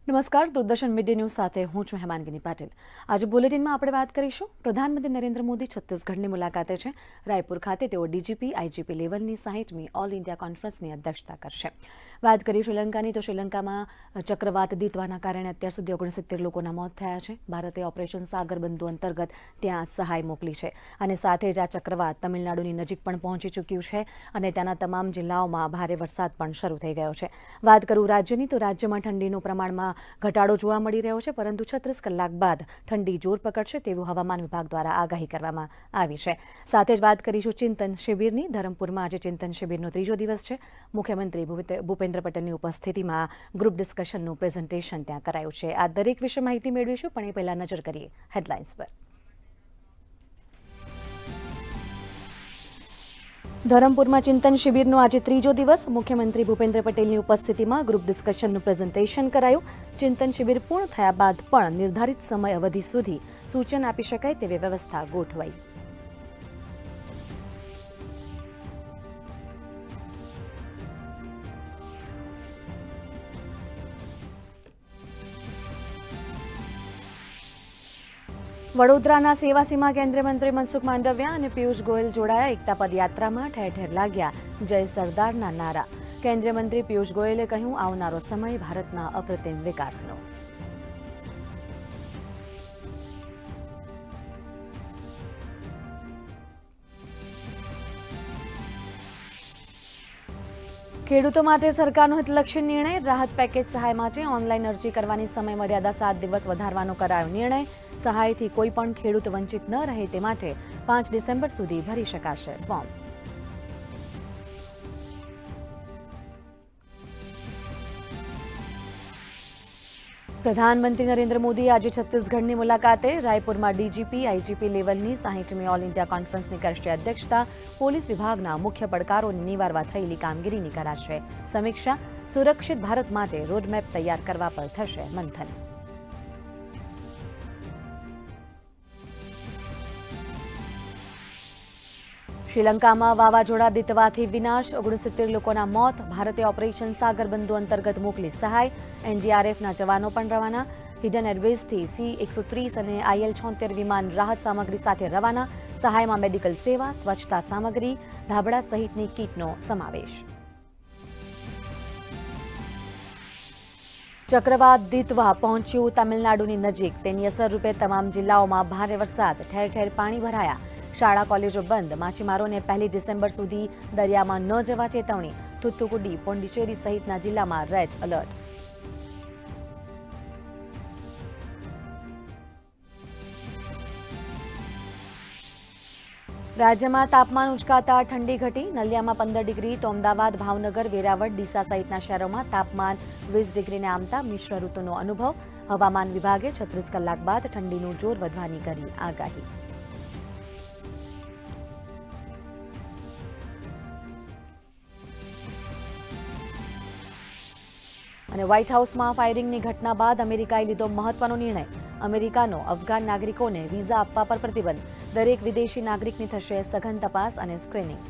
નમસ્કાર, Doordarshan media news સાથે હું છું હેમાંગિની પાટીલ। આજે બુલેટિનમાં આપણે વાત કરીશું પ્રધાનમંત્રી નરેન્દ્ર મોદી છત્તીસગઢની મુલાકાતે છે। રાયપુર ખાતે તેઓ ડીજીપી આઈજીપી લેવલની 60મી ઓલ ઇન્ડિયા કોન્ફરન્સની અધ્યક્ષતા કરશે। વાત કરીએ શ્રીલંકાની તો શ્રીલંકામાં ચક્રવાત દીતવાના કારણે અત્યાર સુધી 69 લોકોના મોત થયા છે। ભારતે ઓપરેશન સાગર બંધુ અંતર્ગત ત્યાં સહાય મોકલી છે અને સાથે જ આ ચક્રવાત તમિલનાડુની નજીક પણ પહોંચી ચૂક્યું છે અને ત્યાંના તમામ જિલ્લાઓમાં ભારે વરસાદ પણ શરૂ થઈ ગયો છે। વાત કરું રાજ્યની તો રાજ્યમાં ઠંડીનું પ્રમાણમાં ઘટાડો જોવા મળી રહ્યો છે, પરંતુ 36 કલાક બાદ ઠંડી જોર પકડશે તેવું હવામાન વિભાગ દ્વારા આગાહી કરવામાં આવી છે। સાથે જ વાત કરીશું ચિંતન શિબિરની। ધરમપુરમાં આજે ચિંતન શિબિરનો ત્રીજો દિવસ છે। મુખ્યમંત્રી ભૂપેન્દ્ર પટેલની ઉપસ્થિતિમાં ગ્રુપ ડિસ્કશનનું પ્રેઝન્ટેશન ત્યાં કરાયું છે। આ દરેક વિશે માહિતી મેળવીશું, પણ એ પહેલા નજર કરીએ હેડલાઇન્સ પર। ધરમપુરમાં ચિંતન શિબિરનો આજે ત્રીજો દિવસ। મુખ્યમંત્રી ભૂપેન્દ્ર પટેલની ઉપસ્થિતિમાં ગ્રુપ ડિસ્કશનનું પ્રેઝન્ટેશન કરાયું। ચિંતન શિબિર પૂર્ણ થયા બાદ પણ નિર્ધારિત સમય અવધિ સુધી સૂચન આપી શકાય તેવી વ્યવસ્થા ગોઠવાઈ। વડોદરાના સેવા સીમા કેન્દ્રીય મંત્રી મનસુખ માંડવિયા અને પિયુષ ગોયલ જોડાયા। એકતા પદયાત્રામાં ઠેર ઠેર લાગ્યા જય સરદારના નારા। કેન્દ્રીય મંત્રી પિયુષ ગોયલે કહ્યું, આવનારો સમય ભારતના અપ્રતિમ વિકાસનો। ખેડૂતો માટે સરકારનો હિતલક્ષી નિર્ણય। રાહત પેકેજ સહાય માટે ઓનલાઈન અરજી કરવાની સમય મર્યાદા 7 દિવસ વધારવાનો કરાયો નિર્ણય। સહાયથી કોઈ પણ ખેડૂત વંચિત ન રહે તે માટે 5 ડિસેમ્બર સુધી ભરી શકાશે ફોર્મ। પ્રધાનમંત્રી નરેન્દ્ર મોદી આજે છત્તીસગઢની મુલાકાતે। રાયપુરમાં ડીજીપી આઈજીપી લેવલની 60મી ઓલ ઇન્ડિયા કોન્ફરન્સની કરશે અધ્યક્ષતા। પોલીસ વિભાગના મુખ્ય પડકારોને નિવારવા થયેલી કામગીરીની કરાશે સમીક્ષા। સુરક્ષિત ભારત માટે રોડમેપ તૈયાર કરવા પર થશે મંથન। શ્રીલંકામાં વાવાઝોડા દીતવાથી વિનાશ, 69 લોકોના મોત। ભારતે ઓપરેશન સાગર બંધુ અંતર્ગત મોકલી સહાય। એનડીઆરએફના જવાનો પણ રવાના। હિડન એરવેઝથી C-130 અને IL-76 વિમાન રાહત સામગ્રી સાથે રવાના। સહાયમાં મેડિકલ સેવા, સ્વચ્છતા સામગ્રી, ધાબળા સહિતની કીટનો સમાવેશ। ચક્રવાત દીતવા પહોંચ્યું તમિલનાડુની નજીક। તેની અસર રૂપે તમામ જિલ્લાઓમાં ભારે વરસાદ, ઠેર ઠેર પાણી ભરાયા। શાળા કોલેજો બંધ। માછીમારોને 1 ડિસેમ્બર સુધી દરિયામાં ન જવા ચેતવણી। થુથુકુડી, પોંડિચેરી સહિતના જિલ્લામાં રેડ એલર્ટ। રાજ્યમાં તાપમાન ઉંચકાતા ઠંડી ઘટી। નલિયામાં 15 ડિગ્રી તો અમદાવાદ, ભાવનગર, વેરાવળ, ડીસા સહિતના શહેરોમાં તાપમાન 20 ડિગ્રીને આંબતા મિશ્ર ઋતુનો અનુભવ। હવામાન વિભાગે 36 કલાક બાદ ઠંડીનું જોર વધવાની કરી આગાહી। અને વ્હાઇટ હાઉસમાં ફાયરિંગની ઘટના બાદ અમેરિકાએ લીધો મહત્વનો નિર્ણય। અમેરિકાનો અફઘાન નાગરિકોને વિઝા આપવા પર પ્રતિબંધ। દરેક વિદેશી નાગરિકની થશે સઘન તપાસ અને સ્ક્રીનિંગ।